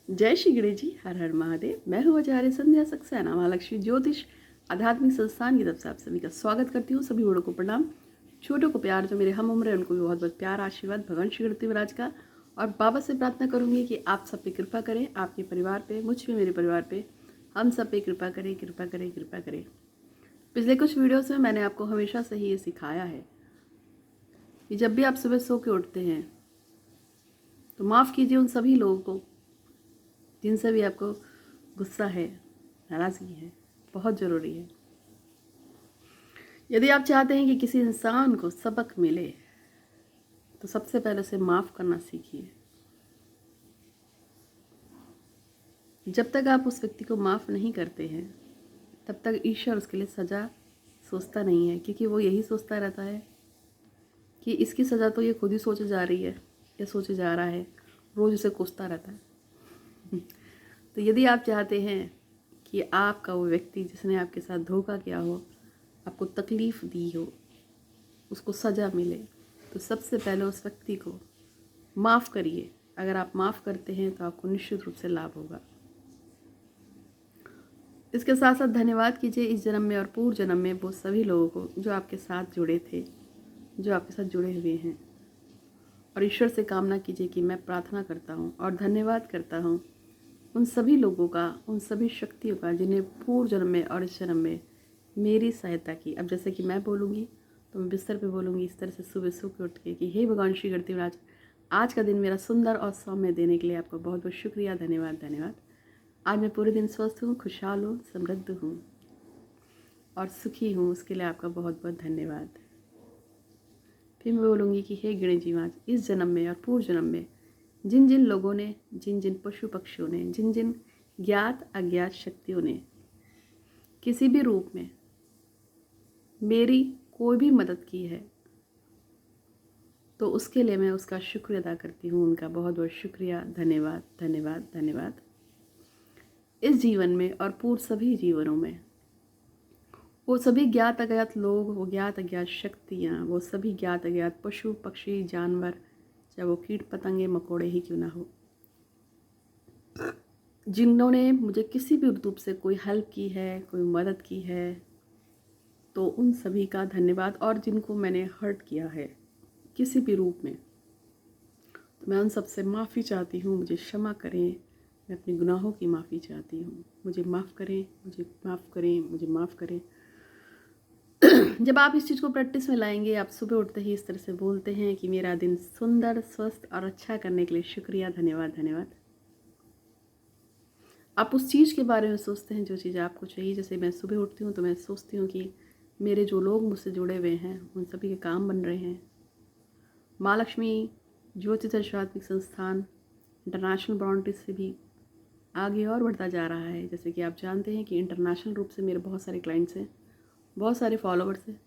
जय श्री गणेश जी, हर हर महादेव। मैं हूँ आचार्य संध्या सक्सेना, महालक्ष्मी ज्योतिष आध्यात्मिक संस्थान की तरफ से आप सभी का स्वागत करती हूँ। सभी बड़ों को प्रणाम, छोटों को प्यार। जो मेरे हम उम्र है उनको भी बहुत बहुत प्यार आशीर्वाद भगवान श्री गणपति का। और बाबा से प्रार्थना करूँगी कि आप सब पे कृपा करें, आपके परिवार पे, मुझ पे, मेरे परिवार पे, हम सब पे कृपा करें, कृपा करें, कृपा करें। पिछले कुछ वीडियोस में मैंने आपको हमेशा से ही ये सिखाया है कि जब भी आप सुबह सो के उठते हैं तो माफ़ कीजिए उन सभी लोगों को जिनसे भी आपको गुस्सा है, नाराज़गी है। बहुत ज़रूरी है। यदि आप चाहते हैं कि किसी इंसान को सबक मिले तो सबसे पहले उसे माफ़ करना सीखिए। जब तक आप उस व्यक्ति को माफ़ नहीं करते हैं तब तक ईश्वर उसके लिए सज़ा सोचता नहीं है, क्योंकि वो यही सोचता रहता है कि इसकी सज़ा तो ये खुद ही सोचे जा रही है या सोचे जा रहा है, रोज़ उसे कोसता रहता है। तो यदि आप चाहते हैं कि आपका वो व्यक्ति जिसने आपके साथ धोखा किया हो, आपको तकलीफ़ दी हो, उसको सज़ा मिले, तो सबसे पहले उस व्यक्ति को माफ़ करिए। अगर आप माफ़ करते हैं तो आपको निश्चित रूप से लाभ होगा। इसके साथ साथ धन्यवाद कीजिए इस जन्म में और पूर्व जन्म में वो सभी लोगों को जो आपके साथ जुड़े थे, जो आपके साथ जुड़े हुए हैं। और ईश्वर से कामना कीजिए कि मैं प्रार्थना करता हूँ और धन्यवाद करता हूँ उन सभी लोगों का, उन सभी शक्तियों का जिन्हें पूर्व जन्म में और इस जन्म में मेरी सहायता की। अब जैसे कि मैं बोलूँगी तो मैं बिस्तर पे बोलूँगी इस तरह से सुबह सो के उठ के कि हे भगवान श्री गणपति, आज का दिन मेरा सुंदर और सौम्य देने के लिए आपका बहुत बहुत शुक्रिया, धन्यवाद धन्यवाद। आज मैं पूरे दिन स्वस्थ हूँ, खुशहाल हूँ, समृद्ध हूँ और सुखी हूँ, उसके लिए आपका बहुत बहुत धन्यवाद। फिर मैं बोलूँगी कि हे गणेश जी महाराज, इस जन्म में और पूर्व जन्म में जिन जिन लोगों ने, जिन जिन पशु पक्षियों ने, जिन जिन ज्ञात अज्ञात शक्तियों ने किसी भी रूप में मेरी कोई भी मदद की है, तो उसके लिए मैं उसका शुक्र अदा करती हूँ। उनका बहुत बहुत शुक्रिया, धन्यवाद धन्यवाद धन्यवाद। इस जीवन में और पूर्व सभी जीवनों में वो सभी ज्ञात अज्ञात लोग, वो ज्ञात अज्ञात शक्तियाँ, वो सभी ज्ञात अज्ञात पशु पक्षी जानवर, चाहे वो कीट पतंगे मकोड़े ही क्यों ना हो, जिन्होंने मुझे किसी भी रूप से कोई हेल्प की है, कोई मदद की है, तो उन सभी का धन्यवाद। और जिनको मैंने हर्ट किया है किसी भी रूप में, तो मैं उन सबसे माफ़ी चाहती हूँ। मुझे क्षमा करें, मैं अपने गुनाहों की माफ़ी चाहती हूँ। मुझे माफ़ करें, मुझे माफ़ करें, मुझे माफ़ करें। जब आप इस चीज़ को प्रैक्टिस में लाएंगे, आप सुबह उठते ही इस तरह से बोलते हैं कि मेरा दिन सुंदर, स्वस्थ और अच्छा करने के लिए शुक्रिया, धन्यवाद धन्यवाद। आप उस चीज़ के बारे में सोचते हैं जो चीज़ आपको चाहिए। जैसे मैं सुबह उठती हूँ तो मैं सोचती हूँ कि मेरे जो लोग मुझसे जुड़े हुए हैं उन सभी के काम बन रहे हैं। माँ लक्ष्मी ज्योतिष आध्यात्मिक संस्थान इंटरनेशनल बाउंड्रीज से भी आगे और बढ़ता जा रहा है। जैसे कि आप जानते हैं कि इंटरनेशनल रूप से मेरे बहुत सारे क्लाइंट्स हैं, बहुत सारे फॉलोवर्स हैं,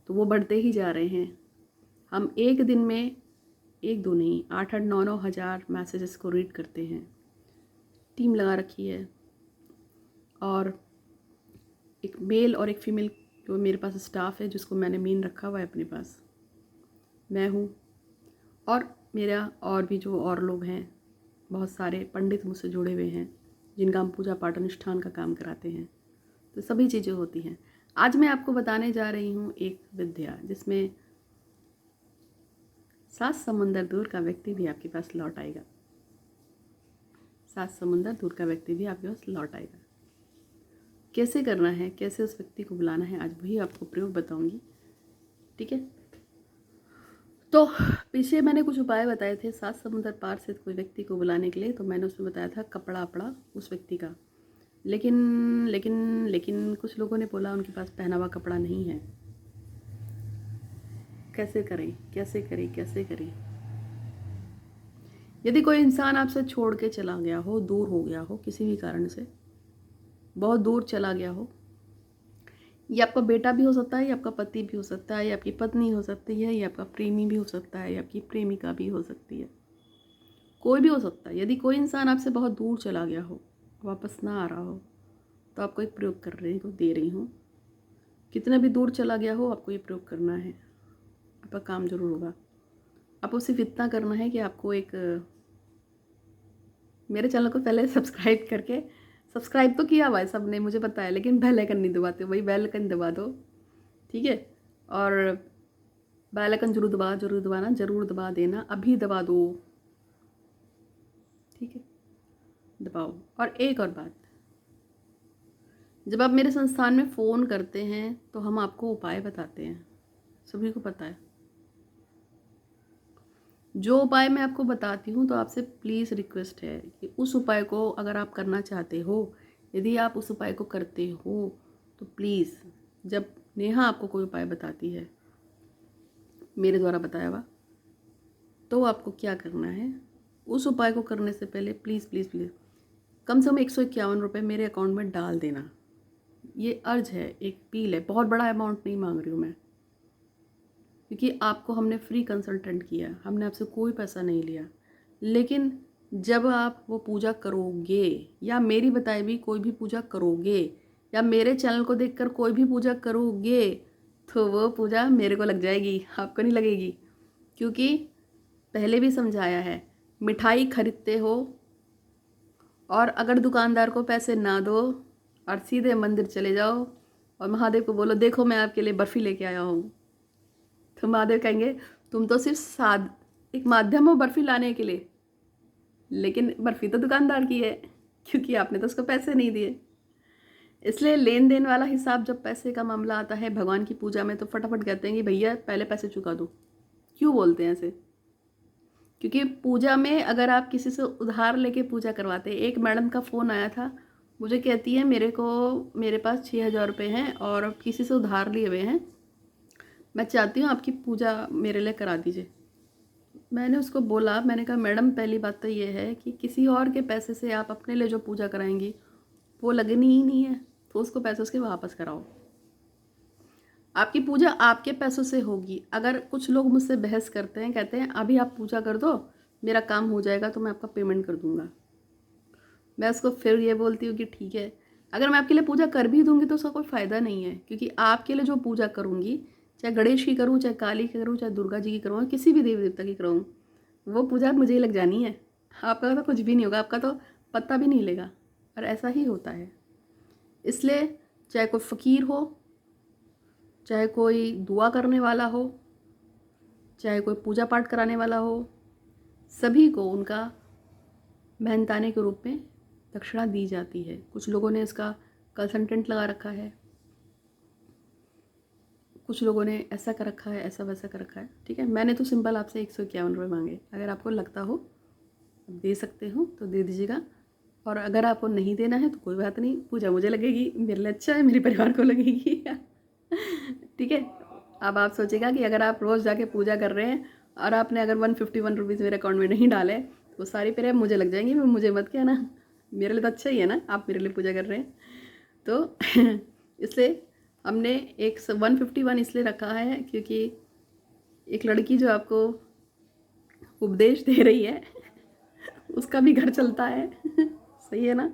तो वो बढ़ते ही जा रहे हैं। हम एक दिन में 1-2 नहीं, 8-8, 9-9 हज़ार मैसेजेस को रीड करते हैं। टीम लगा रखी है और एक मेल और एक फीमेल जो मेरे पास स्टाफ है, जिसको मैंने मेन रखा हुआ है अपने पास, मैं हूँ। और मेरा और भी जो और लोग हैं, बहुत सारे पंडित मुझसे जुड़े हुए हैं जिनका हम पूजा पाठ अनुष्ठान का काम कराते हैं। तो सभी चीज़ें होती हैं। आज मैं आपको बताने जा रही हूँ एक विद्या जिसमें 7 समुंदर दूर का व्यक्ति भी आपके पास लौट आएगा। 7 समुंदर दूर का व्यक्ति भी आपके पास लौट आएगा। कैसे करना है, कैसे उस व्यक्ति को बुलाना है, आज वही आपको प्रयोग बताऊंगी। ठीक है। तो पीछे मैंने कुछ उपाय बताए थे 7 समुंदर पार से कोई व्यक्ति को बुलाने के लिए। तो मैंने उसमें बताया था कपड़ा अपड़ा उस व्यक्ति का। लेकिन लेकिन लेकिन कुछ लोगों ने बोला उनके पास पहना हुआ कपड़ा नहीं है। कैसे करें, कैसे करें, कैसे करें? यदि कोई इंसान आपसे छोड़ के चला गया हो, दूर हो गया हो, किसी भी कारण से बहुत दूर चला गया हो, ये आपका बेटा भी हो सकता है, ये आपका पति भी हो सकता है, ये आपकी पत्नी हो सकती है, ये आपका प्रेमी भी हो सकता है, ये आपकी प्रेमिका भी हो सकती है, कोई भी हो सकता है। यदि कोई इंसान आपसे बहुत दूर चला गया हो, वापस ना आ रहा हो, तो आपको एक प्रयोग कर रही हूँ, दे रही हूँ। कितना भी दूर चला गया हो, आपको ये प्रयोग करना है, आपका काम जरूर होगा। आपको सिर्फ इतना करना है कि आपको एक मेरे चैनल को पहले सब्सक्राइब करके, सब्सक्राइब तो किया हुआ है सब ने, मुझे पता है, लेकिन बेल आइकन नहीं दबाते, वही बेल आइकन दबा दो, ठीक है। और बेल आइकन जरूर दबाना, जरूर दबा देना, अभी दबा दो, ठीक है, दबाओ। और एक और बात, जब आप मेरे संस्थान में फ़ोन करते हैं तो हम आपको उपाय बताते हैं, सभी को पता है। जो उपाय मैं आपको बताती हूँ तो आपसे प्लीज़ रिक्वेस्ट है कि उस उपाय को अगर आप करना चाहते हो, यदि आप उस उपाय को करते हो तो प्लीज़, जब नेहा आपको कोई उपाय बताती है मेरे द्वारा बताया हुआ, तो आपको क्या करना है, उस उपाय को करने से पहले प्लीज़ प्लीज़ प्लीज़ कम से कम 151 रुपये मेरे अकाउंट में डाल देना। ये अर्ज है, एक अपील है, बहुत बड़ा अमाउंट नहीं मांग रही हूँ मैं, क्योंकि आपको हमने फ्री कंसल्टेंट किया, हमने आपसे कोई पैसा नहीं लिया। लेकिन जब आप वो पूजा करोगे, या मेरी बताई हुई कोई भी पूजा करोगे, या मेरे चैनल को देखकर कोई भी पूजा करोगे, तो वो पूजा मेरे को लग जाएगी, आपको नहीं लगेगी। क्योंकि पहले भी समझाया है, मिठाई खरीदते हो और अगर दुकानदार को पैसे ना दो और सीधे मंदिर चले जाओ और महादेव को बोलो देखो मैं आपके लिए बर्फ़ी लेके आया हूँ, तो महादेव कहेंगे तुम तो सिर्फ एक माध्यम हो बर्फ़ी लाने के लिए, लेकिन बर्फ़ी तो दुकानदार की है, क्योंकि आपने तो उसको पैसे नहीं दिए। इसलिए लेन देन वाला हिसाब जब पैसे का मामला आता है भगवान की पूजा में, तो फटाफट कहते हैं कि भैया पहले पैसे चुका दो। क्यों बोलते हैं ऐसे? क्योंकि पूजा में अगर आप किसी से उधार लेके पूजा करवाते हैं, एक मैडम का फ़ोन आया था, मुझे कहती है मेरे पास 6,000 रुपये हैं और किसी से उधार लिए हुए हैं, मैं चाहती हूँ आपकी पूजा मेरे लिए करा दीजिए। मैंने उसको बोला, मैंने कहा मैडम पहली बात तो ये है कि किसी और के पैसे से आप अपने लिए जो पूजा कराएंगी वो लगनी ही नहीं है, तो उसको पैसे उसके वापस कराओ। आपकी पूजा आपके पैसों से होगी। अगर कुछ लोग मुझसे बहस करते हैं, कहते हैं अभी आप पूजा कर दो, मेरा काम हो जाएगा तो मैं आपका पेमेंट कर दूंगा, मैं उसको फिर ये बोलती हूँ कि ठीक है, अगर मैं आपके लिए पूजा कर भी दूंगी तो उसका कोई फ़ायदा नहीं है, क्योंकि आपके लिए जो पूजा करूँगी, चाहे गणेश की करूँ, चाहे काली की करूँ, चाहे दुर्गा जी की करूँ, किसी भी देवी देवता की करूँ, वो पूजा मुझे ही लग जानी है। आपका तो कुछ भी नहीं होगा, आपका तो पत्ता भी नहीं लेगा। और ऐसा ही होता है। इसलिए चाहे कोई फ़कीर हो, चाहे कोई दुआ करने वाला हो, चाहे कोई पूजा पाठ कराने वाला हो, सभी को उनका मेहनताने के रूप में दक्षिणा दी जाती है। कुछ लोगों ने इसका कंसल्टेंट लगा रखा है, कुछ लोगों ने ऐसा कर रखा है, ऐसा वैसा कर रखा है, ठीक है। मैंने तो सिंपल आपसे 151 रुपये मांगे। अगर आपको लगता हो दे सकते हो तो दे दीजिएगा, और अगर आपको नहीं देना है तो कोई बात नहीं, पूजा मुझे लगेगी, मेरे लिए अच्छा है, मेरे परिवार को लगेगी ठीक है। अब आप सोचेगा कि अगर आप रोज़ जाके पूजा कर रहे हैं और आपने अगर 151 रुपीज़ मेरे अकाउंट में नहीं डाले तो सारी पेरें मुझे लग जाएंगी, मुझे मत कहना, मेरे लिए तो अच्छा ही है ना, आप मेरे लिए पूजा कर रहे हैं तो इसलिए हमने एक 151 इसलिए रखा है क्योंकि एक लड़की जो आपको उपदेश दे रही है उसका भी घर चलता है सही है ना,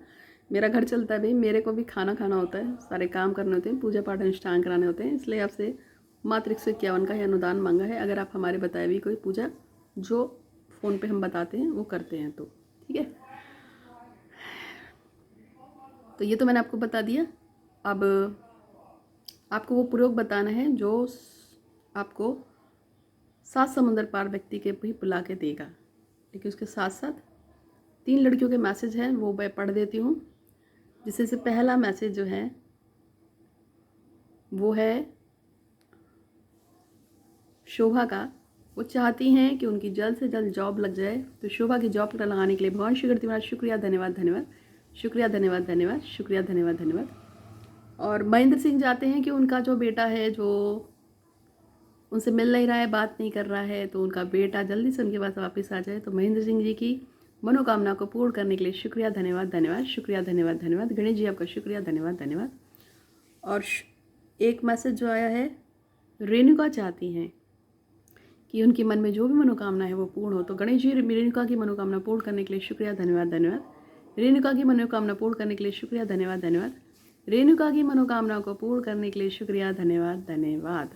मेरा घर चलता है भाई, मेरे को भी खाना खाना होता है, सारे काम करने होते हैं, पूजा पाठ अनुष्ठान कराने होते हैं। इसलिए आपसे मात्र 151 का ही अनुदान मांगा है, अगर आप हमारे बताए हुई कोई पूजा जो फ़ोन पे हम बताते हैं वो करते हैं तो ठीक है। तो ये तो मैंने आपको बता दिया। अब आपको वो प्रयोग बताना है जो आपको 7 समुंदर पार व्यक्ति के भी बुला के देगा। लेकिन उसके साथ साथ 3 लड़कियों के मैसेज हैं, वो मैं पढ़ देती हूँ। जिससे से पहला मैसेज जो है वो है शोभा का। वो चाहती हैं कि उनकी जल्द से जल्द जॉब लग जाए, तो शोभा की जॉब लगाने के लिए भगवान श्री गणपति महाराज शुक्रिया धन्यवाद धन्यवाद, शुक्रिया धन्यवाद धन्यवाद, शुक्रिया धन्यवाद धन्यवाद। और महेंद्र सिंह चाहते हैं कि उनका जो बेटा है जो उनसे मिल नहीं रहा है, बात नहीं कर रहा है, तो उनका बेटा जल्दी से उनके पास वापस आ जाए। तो महेंद्र सिंह जी की मनोकामना को पूर्ण करने के लिए शुक्रिया धन्यवाद धन्यवाद, शुक्रिया धन्यवाद धन्यवाद। गणेश जी आपका शुक्रिया धन्यवाद धन्यवाद। और एक मैसेज जो आया है, रेणुका चाहती हैं कि उनके मन में जो भी मनोकामना है वो पूर्ण हो। तो गणेश जी रेणुका की मनोकामना पूर्ण करने के लिए शुक्रिया धन्यवाद धन्यवाद। रेणुका की मनोकामना पूर्ण करने के लिए शुक्रिया धन्यवाद धन्यवाद। रेणुका की मनोकामना को पूर्ण करने के लिए शुक्रिया धन्यवाद धन्यवाद।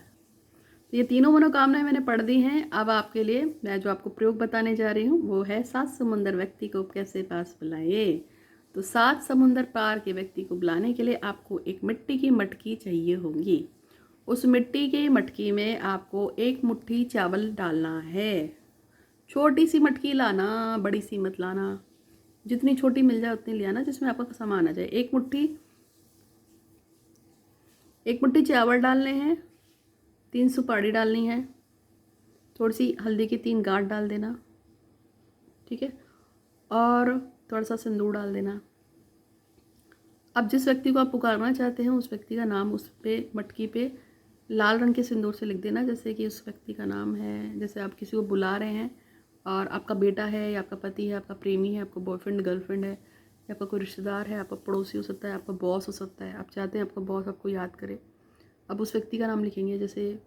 तो ये तीनों मनोकामनाएं मैंने पढ़ दी हैं। अब आपके लिए मैं जो आपको प्रयोग बताने जा रही हूँ वो है 7 समुंदर व्यक्ति को कैसे पास बुलाए। तो 7 समुंदर पार के व्यक्ति को बुलाने के लिए आपको एक मिट्टी की मटकी चाहिए होगी। उस मिट्टी की मटकी में आपको 1 मुट्ठी चावल डालना है। छोटी सी मटकी लाना, बड़ी सी मत लाना, जितनी छोटी मिल जाए उतनी ले आना जिसमें आपका सामान आ जाए। 1 मुट्ठी चावल डालने हैं, 3 सुपारी डालनी है, थोड़ी सी हल्दी की 3 गांठ डाल देना, ठीक है, और थोड़ा सा सिंदूर डाल देना। अब जिस व्यक्ति को आप पुकारना चाहते हैं उस व्यक्ति का नाम उस पे मटकी पे लाल रंग के सिंदूर से लिख देना। जैसे कि उस व्यक्ति का नाम है, जैसे आप किसी को बुला रहे हैं और आपका बेटा है या आपका पति है, आपका प्रेमी है, आपका बॉयफ्रेंड गर्लफ्रेंड है, या आपका कोई रिश्तेदार है, आपका पड़ोसी हो सकता है, आपका बॉस हो सकता है। आप चाहते हैं आपका बॉस आपको याद करे। अब उस व्यक्ति का नाम लिखेंगे, जैसे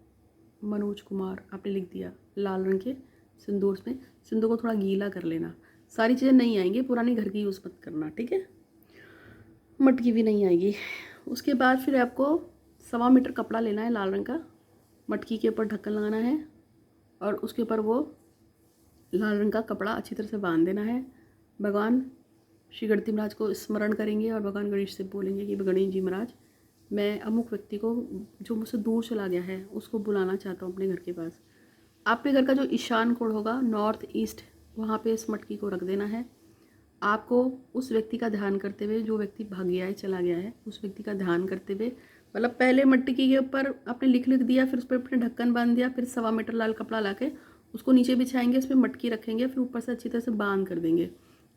मनोज कुमार आपने लिख दिया लाल रंग के सिंदूर में। सिंदूर को थोड़ा गीला कर लेना। सारी चीज़ें नहीं आएंगी, पुरानी घर की यूज़ मत करना, ठीक है। मटकी भी नहीं आएगी। उसके बाद फिर आपको 1.25 मीटर कपड़ा लेना है लाल रंग का, मटकी के ऊपर ढक्कन लगाना है और उसके ऊपर वो लाल रंग का कपड़ा अच्छी तरह से बांध देना है। भगवान श्री गणपति महाराज को स्मरण करेंगे और भगवान गणेश से बोलेंगे कि गणेश जी महाराज, मैं अमुक व्यक्ति को जो मुझसे दूर चला गया है उसको बुलाना चाहता हूँ अपने घर के पास। आपके घर का जो ईशान कोण होगा, नॉर्थ ईस्ट, वहाँ पे इस मटकी को रख देना है। आपको उस व्यक्ति का ध्यान करते हुए, जो व्यक्ति भाग गया है, चला गया है, उस व्यक्ति का ध्यान करते हुए, मतलब पहले मटकी के ऊपर आपने लिख दिया, फिर उस पर अपने ढक्कन बांध दिया, फिर 1.25 मीटर लाल कपड़ा लाके उसको नीचे बिछाएंगे, उस पर मटकी रखेंगे, फिर ऊपर से अच्छी तरह से बांध कर देंगे।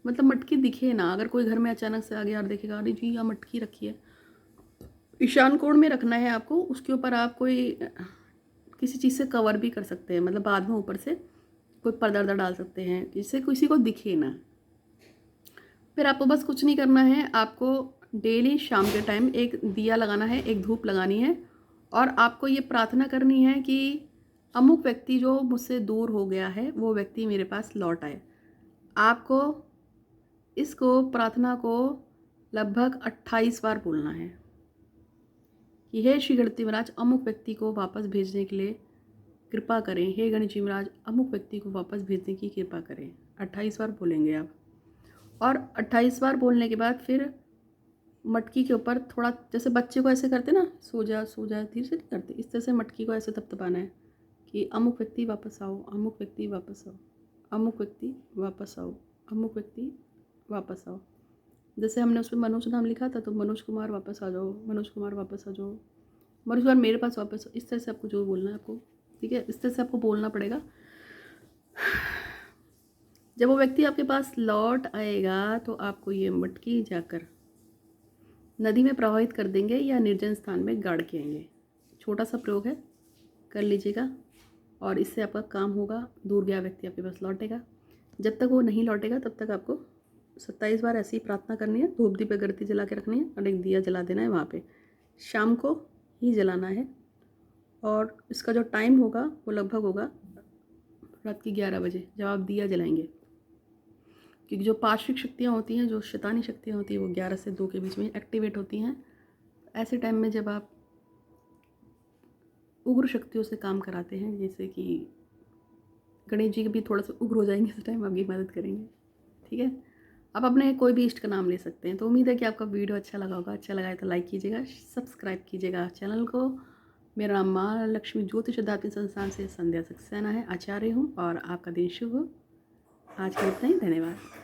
मतलब मटकी दिखे ना। अगर कोई घर में अचानक से आ गया और देखेगा अरे जी यहाँ मटकी रखी है, ईशान कोण में रखना है आपको। उसके ऊपर आप कोई किसी चीज़ से कवर भी कर सकते हैं, मतलब बाद में ऊपर से कोई पर्दा डाल सकते हैं जिससे किसी को दिखे ना। फिर आपको बस कुछ नहीं करना है, आपको डेली शाम के टाइम एक दिया लगाना है, एक धूप लगानी है और आपको ये प्रार्थना करनी है कि अमुक व्यक्ति जो मुझसे दूर हो गया है वो व्यक्ति मेरे पास लौट आए। आपको इसको प्रार्थना को लगभग 28 बार बोलना है कि हे श्री गणपति महाराज, अमुक व्यक्ति को वापस भेजने के लिए कृपा करें। हे गणेश जी महाराज, अमुक व्यक्ति को वापस भेजने की कृपा करें। 28 बार बोलेंगे आप। और 28 बार बोलने के बाद फिर मटकी के ऊपर थोड़ा, जैसे बच्चे को ऐसे करते ना, सो जा सो जा, धीरे से नहीं करते, इस तरह से मटकी को ऐसे थपथपाना है कि अमुक व्यक्ति वापस आओ, अमुक व्यक्ति वापस आओ, अमुक व्यक्ति वापस आओ, अमुक व्यक्ति वापस आओ। जैसे हमने उसमें मनोज नाम लिखा था तो मनोज कुमार वापस आ जाओ, मनोज कुमार वापस आ जाओ, मनोज कुमार मेरे पास वापस आओ। इस तरह से आपको जो बोलना है आपको, ठीक है, इस तरह से आपको बोलना पड़ेगा। जब वो व्यक्ति आपके पास लौट आएगा तो आपको ये मटकी जाकर नदी में प्रवाहित कर देंगे या निर्जन स्थान में गाड़ के आएंगे। छोटा सा प्रयोग है, कर लीजिएगा और इससे आपका काम होगा। दूर गया व्यक्ति आपके पास लौटेगा। जब तक वो नहीं लौटेगा तब तक आपको 27 बार ऐसी प्रार्थना करनी है, धूप दीप अगरबत्ती जला के रखनी है और एक दिया जला देना है वहाँ पे। शाम को ही जलाना है और इसका जो टाइम होगा वो लगभग होगा रात के 11 बजे जब आप दिया जलाएंगे, क्योंकि जो पार्श्विक शक्तियाँ होती हैं, जो शैतानी शक्तियाँ होती हैं, वो 11 से 2 के बीच में एक्टिवेट होती हैं। ऐसे टाइम में जब आप उग्र शक्तियों से काम कराते हैं, जैसे कि गणेश जी भी थोड़ा सा उग्र हो जाएंगे, इस टाइम आपकी मदद करेंगे, ठीक है। आप अपने कोई भी इष्ट का नाम ले सकते हैं। तो उम्मीद है कि आपका वीडियो अच्छा लगा होगा। अच्छा लगा है तो लाइक कीजिएगा, सब्सक्राइब कीजिएगा चैनल को। मेरा नाम माँ लक्ष्मी ज्योतिष अध्यात्मिक संस्थान से संध्या सक्सेना है, आचार्य हूँ और आपका दिन शुभ हो। आज के लिए इतना ही, धन्यवाद।